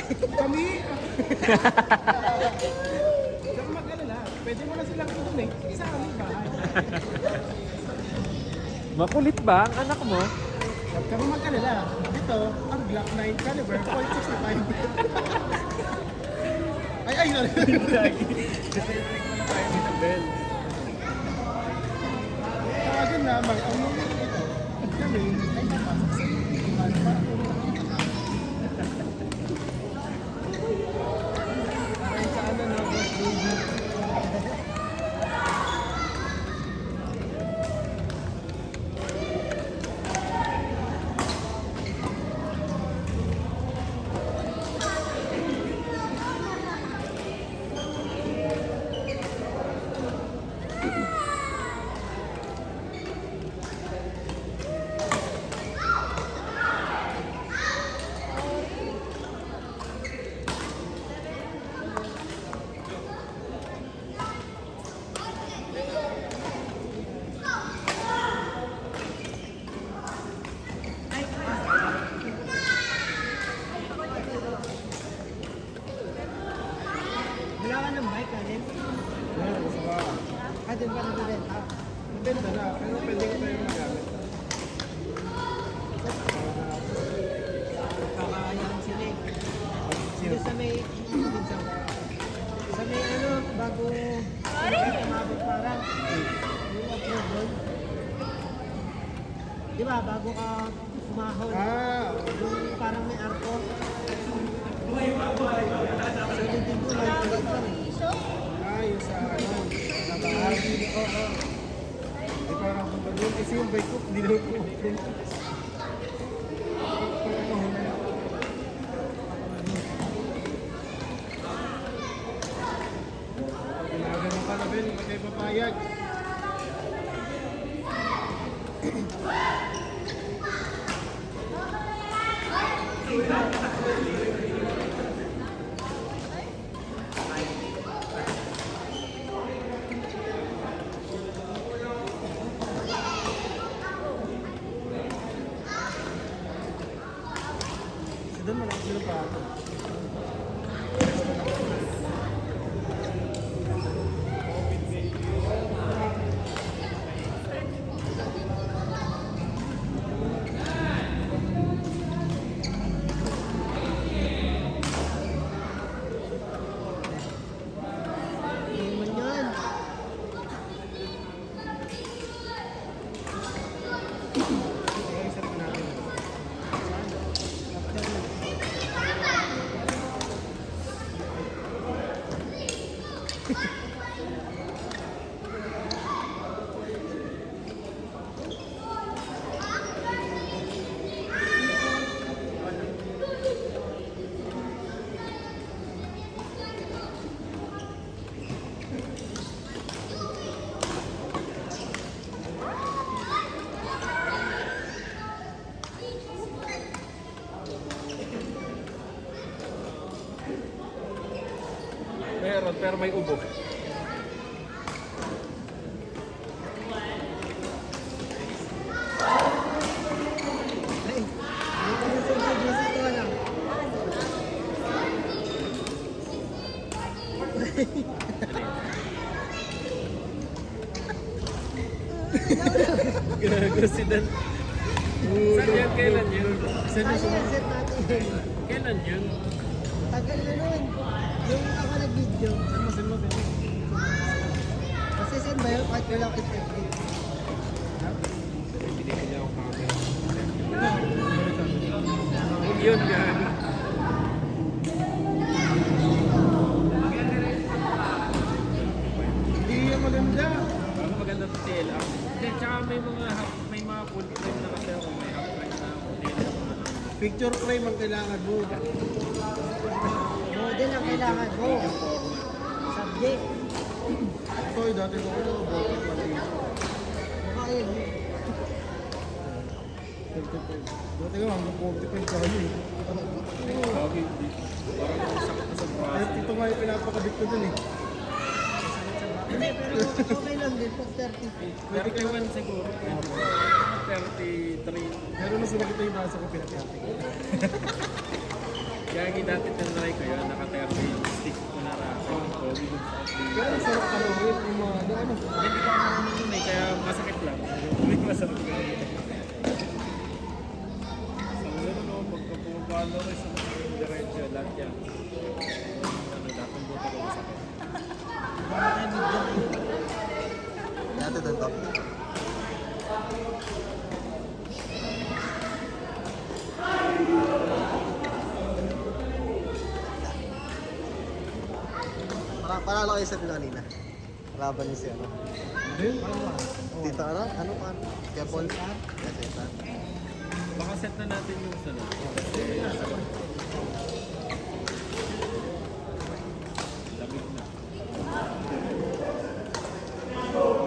Kami. Huwag kang mag-alala. Pwede mo na silang i-donate sa aming bahay. Makulit ba ang anak mo? Huwag kang mag-alala. Ito, ang Glock 9 caliber .65. Ay, sorry. Tawagan naman ang mga ito. Kami ay napasok sa itiman para sa ano na baby. Wala ka ng bike, Alin? Meron sa baka. Doon pa nagbibenta. Mabenta na, pero pwede ko tayo magamit. Kakaayaan sila eh. Sino sa may... Sa may ano, bago... Umabot parang... Yung approval. Di ba, bago ka umahon. Yung parang may arko. So, din ko lang ulit pa rin. Yung sa ano, sa bahay. Oo. Di parang kumbalit. Kasi yung bike ko, hindi na ko open. Ginagano ka na, Ben. Ba't kayo papayag? Sa doon, malaki sila pa ako. Lemon yan. Isa pa natin. Meron, pero may ubo. Ay, may kamusog sa busit ko lang. Gago si Dan. Saan yan? Kailan yun? Ano yung set natin? Kailan yun? Tagal na nun. Yung ako nag-video. Saan mo, Ben? Kasi send ba yun? Kahit wala ko i-take. Binigyan niya ako camera. Huwag yun, gago. Hindi yan maganda. Baka maganda sa TLR. Hindi, tsaka may mga full frame na kasi ako. May half frame na ako. Picture frame ang kailangan mo. Model ang kailangan mo. Subject. Ito, dati ko ito, bakit pati. Mukha yun. 35. Dati ko, hanggang 45 ka yun. Bagay, parang sakto sa braso. Ito nga yung pinapakabit ko dun eh. Hindi, pero okay lang din pag 30. 31 siguro. 33. Pero nasulat ito yung nasa ko pinapakabit. Kaya dati tinry ko yun, naka-30 yung stick ko na raso. Pogi dun sa Pero ang sarap kalawin yung mga ano. Hindi ko naman yun eh, kaya masakit lang. Hindi masarap ko yun. Sa gano'n no, pagka pumapalo ko sa diretso, lahat yan. Ano, lahat ng buto ko masakit. Dati doon to. Paralo kayo sa kanina. Laban niyo si ano. Tito ano? Ano pa? Kaya Paul? Kasi ito. Baka set na natin yung sunod. Lamig na.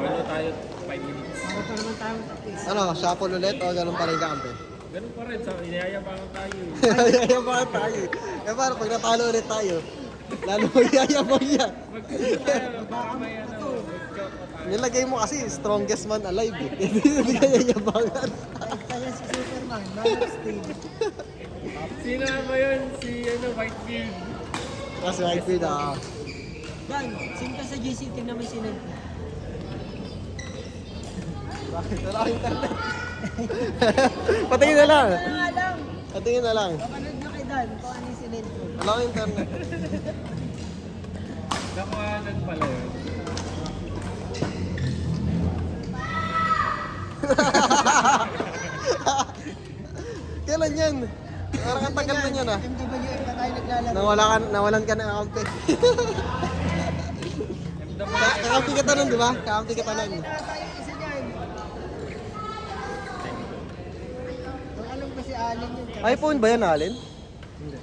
Ano tayo? 5 minutes. Para pa naman tayong tapis. Ano? Shuffle ulit o ganun pa rin kampe? Ganun pa rin, sa inayabangan tayo eh. Yayabangan tayo. Eh paano pag natalo ulit tayo? Lalo mo yayabang yan. Mag-shoot tayo, baka may ano, mag-shoot pa tayo. Nilagay mo kasi strongest man alive eh. Hindi ka yayabangan. Kaya si Superman, man of steel. Sino ba yun? Si ano, Whitebeard. Kasi Whitebeard ah. Dan, sing ka sa GC, tingnan mo yung sinag. Bakit? Wala akong internet. Patingin na lang. Ano nga lang? Patingin na lang. Kapanood na kay Dan kung ano yung sinag ko. Wala akong internet. Nakuhanan pala yun. Kailan yan? Parang ang tagal na yan ah. MWF pa tayo naglalaro. Nawalan ka ng kampe. Kakampi ka tanong, di ba? Kakampi ka tanong. Ano tayo isa dyan? Ang alam ko si Alin yun. iPhone ba yan, Alin? Hindi,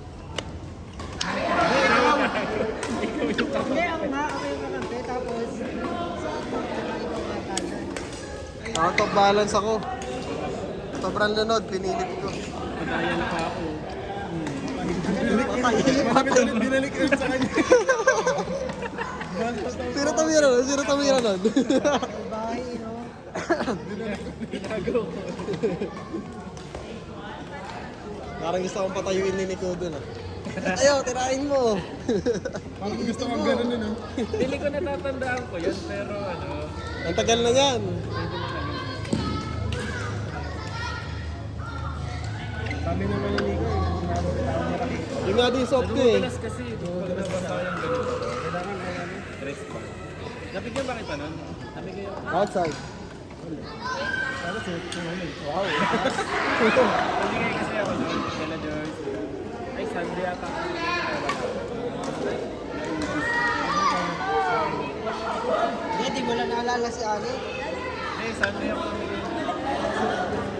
ako nga, ako yung kakampi. Tapos, sa ibang matanan. Out of balance ako. Sobrang lunod, pinilit ko. Patayan pa ako. Binalik ko sa kanya. Sino tumira nun? Bahay, no? Ginagaw ko. Parang gusto kong patayuin ni Nico dun ah. Ayaw, tirahin mo. Parang gusto kong gano'n yun. Hindi ko natatandaan ko yun, pero ano, Ang tagal na yan. medyo matagal. Sabi naman ni Nico, naro rin tayo niya kami. Yung nga din soft ko eh. Nadudulas kasi, pag nabasa yung ganun. Kailangan may ano. Rest pa. Nabigyan ba kita nun? Nabigyan ako. Outside. Para sa ito ngayon. Wow. Nabigyan kasi ako nun. Kala Joyce. Ay, Sunday ata. Hindi mo lang naalala si Ali. Eh, Sunday ako nabigyan.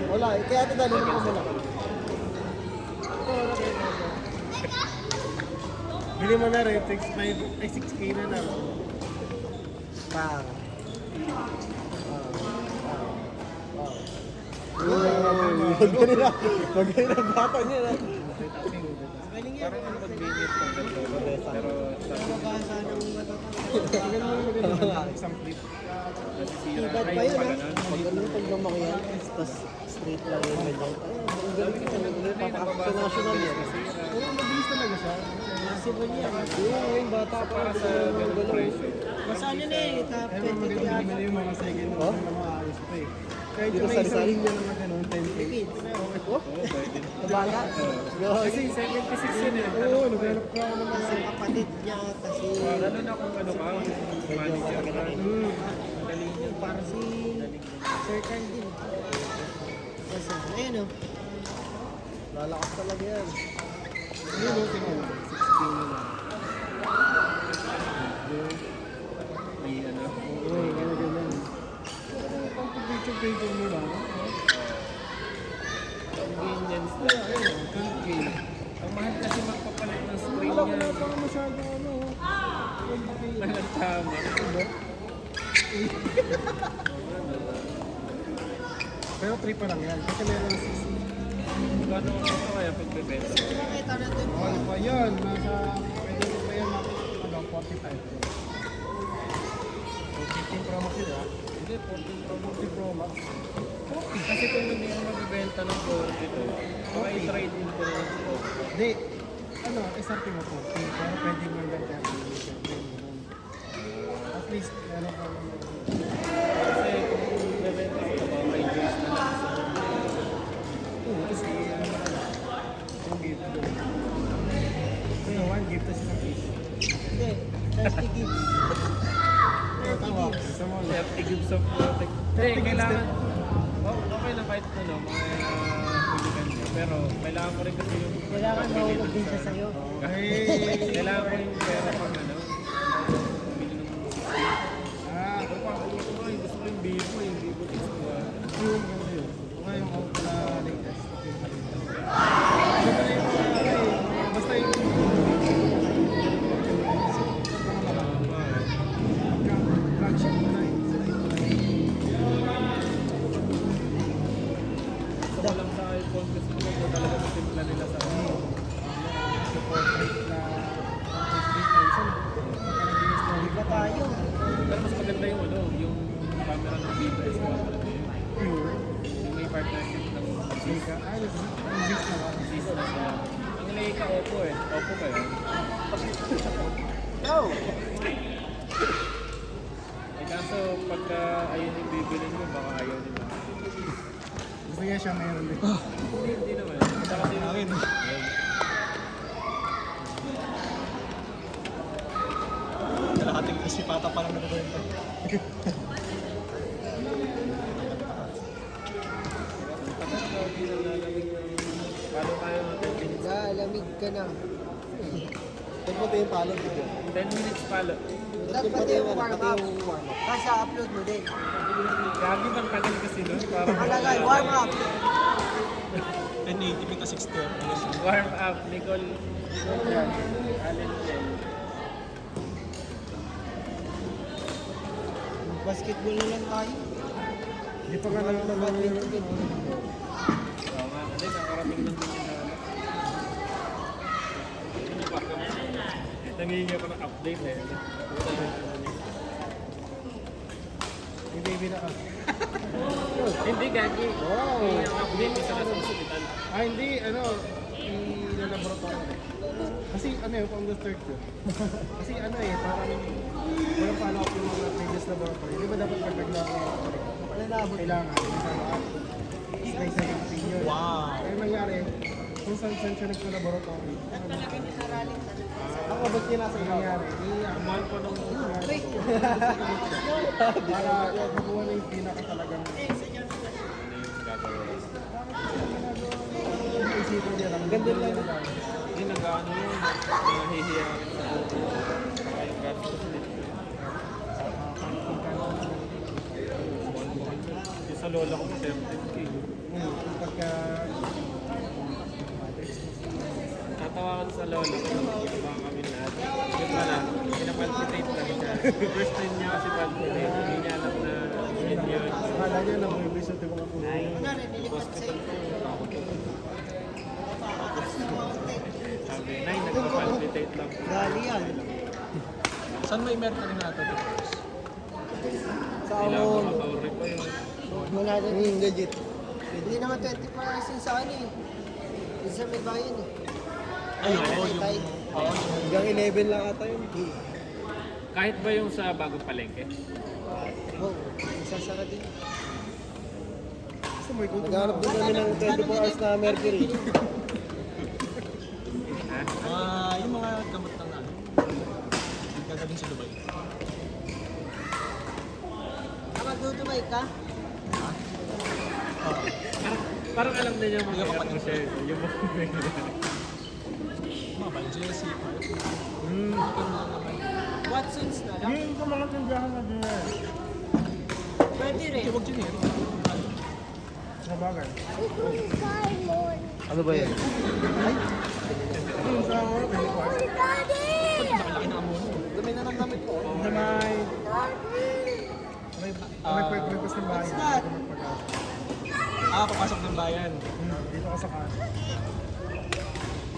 Wala eh. Kaya ito dali ko muna. Bili mo na rin, 6K na lang. Bang. Magaling na bata niya na. Parang ano mag-minute pag ganito. Pero sabi Mabasa ng Tagal mo maganda. Isang flip. nasisira. Ibat pa Ay, yun, pag ah. ganun. Pag ano pag lumaki yan, tapos straight lang yung ganyan. Ang galing ka na. Papakakso national yan. Oo, mabilis talaga siya. Possible yan. Oo, ngayon bata pa. Para sa ganung presyo. Basta ano na eh, top Ay, 20 maganda yata. naman yung mga second Oh? na maayos pa eh. Kahit Dito yung may sa isang Rizal? linya naman gano'n, 10K. Oh, Oo, pwede. bata. Kasi 76 yun eh. Oo, naghanap ka ako ng mga... Kasi kapatid niya, kasi Lalo na kung ano ka, manager ka. Magaling yun. para si Sir Carl din. Kasi, ayun o. Lalakas talaga yan. Yun, no, tingnan mo. 16 na lang. May ano. Oo, kaya ganyan. Pang picture mo lang. Convenience lang. Ayun, 12K. Ang mahal kasi magpapalit ng screen Wala niya. pa masyado ano. 20K. Walang tama. Pero 3 pa lang yan. Kasi meron 6. Ano ako kaya pagbebenta? Makita natin. Mahal pa yan. Nasa, pwede mo pa yan ano, 45. 15 Pro Max yun, ha? Hindi, 14 Pro Max. 40 Pro Max. Kasi kung hindi ako magbebenta ng 42, baka i-trade in ko na lang ito. Hindi. ano, SRP mo po. Pero pwede mo lang kaya at least, ano pa Kasi kung bebenta ko, baka may juice na lang. Oo, kasi ano na lang. Yung gift doon. Kaya one gift, tapos isang piece. Hindi, 30 gigs. Kaya tawa, isa mo lang. 30 gives of protect. Hindi, kailangan. Oh, okay na kahit ano, mga huligan niya. Pero kailangan mo rin kasi yung... Kailangan pagbili mahulog dun din sa- siya sa'yo. Hey! Kailangan ko yung pera pang ano. Bumili ng Ah, Ito pa, gusto ko yung Vivo, yung Vivo X2. yung ganda yun. Okay, yung out na latest. Okay, Ano ba yung basta yung flagship mo na yun. Gusto ko lang sa iPhone kasi ito talaga matimpla nila sa ano. Support rate na 3,000. Iba tayo. Pero mas maganda yung ano, yung camera ng Vivo S1 talaga yun. Pure. Yung may partnership ng Leica. Ay, nag-exist na ba? Cis na sila. Ang Leica Oppo eh. Oppo ba yun? No! Eh kaso pagka ayun yung bibilin mo, baka ayaw nila. Gusto niya siya meron din. Hindi naman. Saka din Akin. Kalahating kasi pata pa lang nabibenta. paano tayo 10 minutes? Lalamig ka na. Huwag mo tayo yung palo dito. 10 minutes pala. Dapat yung warm up. Kasi upload mo din. Gagi bang tagal kasi nun? Parang Malagay, warm up. 1080 pita 60 FPS. warm up, Nicole Jan, Allen Jen. Basketball na lang tayo. Hindi pa nga lang naman yung Oo nga, hindi, nakarating lang din yung nangihingi ako ng update eh. yung baby na ka. Hindi, Gagi. Wow! Hingi ang update isa na sa hospital. Ah, hindi, ano, i-laboratory. Kasi ano yun, pang the third yun. Kasi ano eh, parang walang follow up yung mga previous laboratory. Di ba dapat pag nag-laboratory? Kailangan, may follow up. May second opinion. Wow! Kaya nangyari, kung saan siya nagsa-laboratory. Ako ba't yun nasa nangyari? Mahal ko nung Para makuha na yung pinaka talagang ano yung gagawin. isipin niya lang. Ganda lang. Hindi, nag-ano yun, nahihiya rin sa buto. Saka yung gastos nito. Yung sa lola ko, 30K. Pagka Tatawakan sa lola ko, baka kami lahat. Yung pala, pinapalpitate lang siya. First time niya kasi palpitate, hindi niya alam na yun yun. akala niya na may bisyo tayo mga puno. Hospital ko, takot ako. Sabi, Nay, nagpapalpitate lang. Gali yan. Saan may meron rin natin? Sa Kailangan Amon. makakauri pa yun. Wala na rin. Legit. Hindi naman 24 sa ano eh. Isa may bayan eh. Ay, oo, yung... Hanggang 11 lang ata yun. Kahit ba yung sa bagong palengke? Oo, isasara din. Gusto mo ikaw Naghanap din kami ng 24 hours na Mercury. Ha? Yung mga gamot ng ano. Gagawin sa Dubai. Magdudumay ka? Parang alam na niya Hindi ka mga kapatid. ko siya. Yung mga Mga ba, yung Chelsea. Watsons na lang. Yung mga tindahan na din eh. Pwede rin. Huwag yun eh. Sa bagay. Ano ba yan? Yung sa ano, 24. Nakalaki na mo. Dumi na ng damit ko. Sa may nagpapagpapos ng bahay. What's that? Papasok ng bayan. Dito ka sa kanan.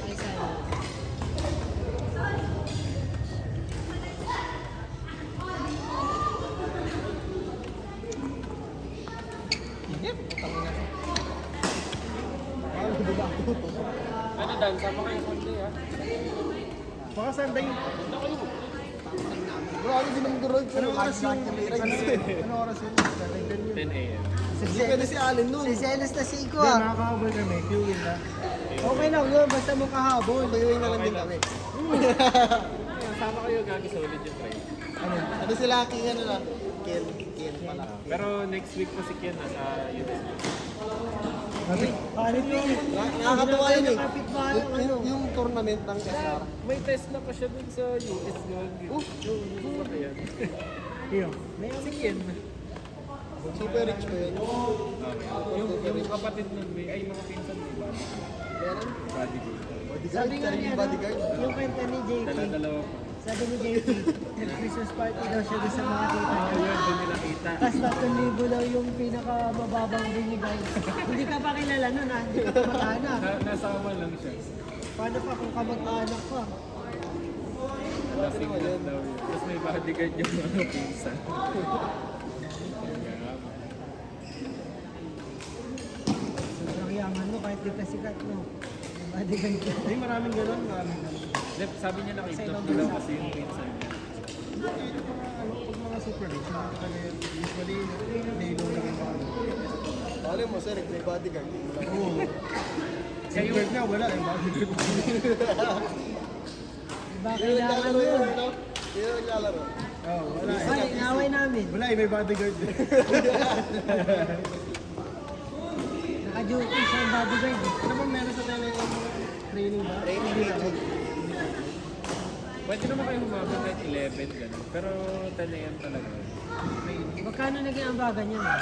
Ay, sa'yo. Inip. Tangin na. Parang di ba ako? Ano Dan, sama kayo Sunday ha. Baka Sunday. Bro, ano din ang durog? Anong oras yung... Anong oras yun? Sunday 10 yun. 10 a.m. Hindi pwede si Allen nun. Si Celes na 5 Hindi, ah. nakakahabol kami. Queuing na. Okay lang yun, basta mo kahabol. Bayuin na lang din kami. Ayun, sama kayo gagi solid yung try. Ano sila, King ano na? Ken pala. Pero next week po si Ken nasa US. Nakakatuwa yun eh. Yung tournament ng SR. May Tesla pa siya dun sa US gagi. Yung pa yan. Iyo. Si Ken. Super rich ko yun. Yung kapatid nun, ay mga pinsan mo ba? Meron? Bodyguard. Sabi nga niya, bodyguard. Yung kwenta ni JP, Dalawa pa. sabi ni JP, nag-Christmas party daw siya doon sa mga tita niya. Ayun, doon nila kita. Tapos 3,000 daw yung pinakamababang binigay. Hindi ka pa kilala nun ha, hindi ka pa mag-anak. Nasama lang siya. Paano pa kung kamag-anak pa? Lasing lang daw yun. Tapos may bodyguard yung mga pinsan. Sobrang yaman mo kahit di ka sikat no. Bodyguard ka. Ay, maraming ganun. Maraming ganun. Sabi niya nakidnap ko daw kasi yung pinsan niya. Ito mga, ano, pag mga super rich, mga talaga yun. Usually, nailong lang yung mga ano. Alam mo, sir, may bodyguard. Oo. Super na, wala. Yung bodyguard. Diba Yung kailangan naglalaro mo? yun, ano? Yung naglalaro. Oo, wala. Ay, inaway namin. Wala, may bodyguard. Naka-duty siya ang bodyguard. Ano bang meron sa tele yung mga training ba? Training dito. Pwede naman kayo humabot kahit 11 gano'n. Pero 10 a.m. talaga. Magkano naging ambagan niya? 200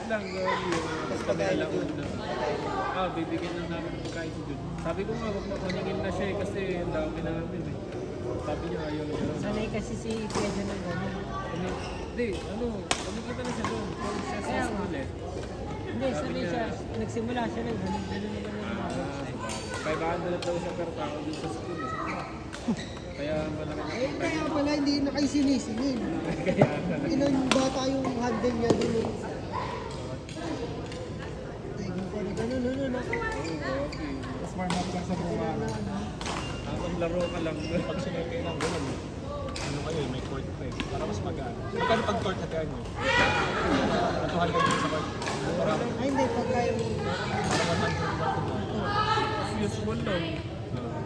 lang gawin yung Tapos kami pagkain lang doon. una. Bibigyan lang namin ng pagkain si Jude. Sabi ko nga, huwag mapaningin na siya eh, kasi ang dami namin eh. Sabi niya ayaw niya. Sanay kasi si Pedro ng gano'n. Hindi, kumikita na siya doon. Kung siya sa Kaya nga. school eh. Hindi, sanay siya. Nagsimula siya ng gano'n. Gano'n naman yung ambagan. 500 daw siya per tao doon sa school eh. Kaya malaki na. Eh, kaya pala hindi na kayo sinisingin. Kaya Ilang bata yung handle niya dun. Tigil ko na gano'n, no, no, no. Tapos warm up lang sa bunga. habang laro ka lang. Pag sinipin lang, gano'n. Ano kayo, may court pa eh. Para mas magaan. Magkano pag court nagaan nyo? 200 sa court. Parang Ay, hindi, pagka yung... 100 Useful lang.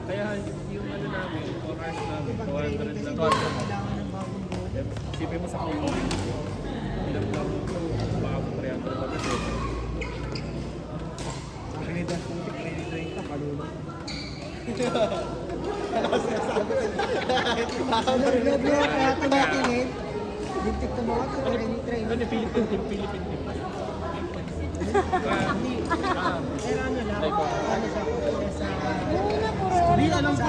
Kaya yung ano namin, 4 hours namin, Pag 200 training lang. kasi kailangan ng bagong buhok. Sipin mo sa cleaning. Ilang lang ito, baka 300 na kasi. Pinidrink ka, kalulong. Ano, loob niya kaya tumatingin. Lintik na mga ito, training. Ano, Philippine team, Philippine team. Pero ano lang, ano siya, sa... Hindi, alam ko.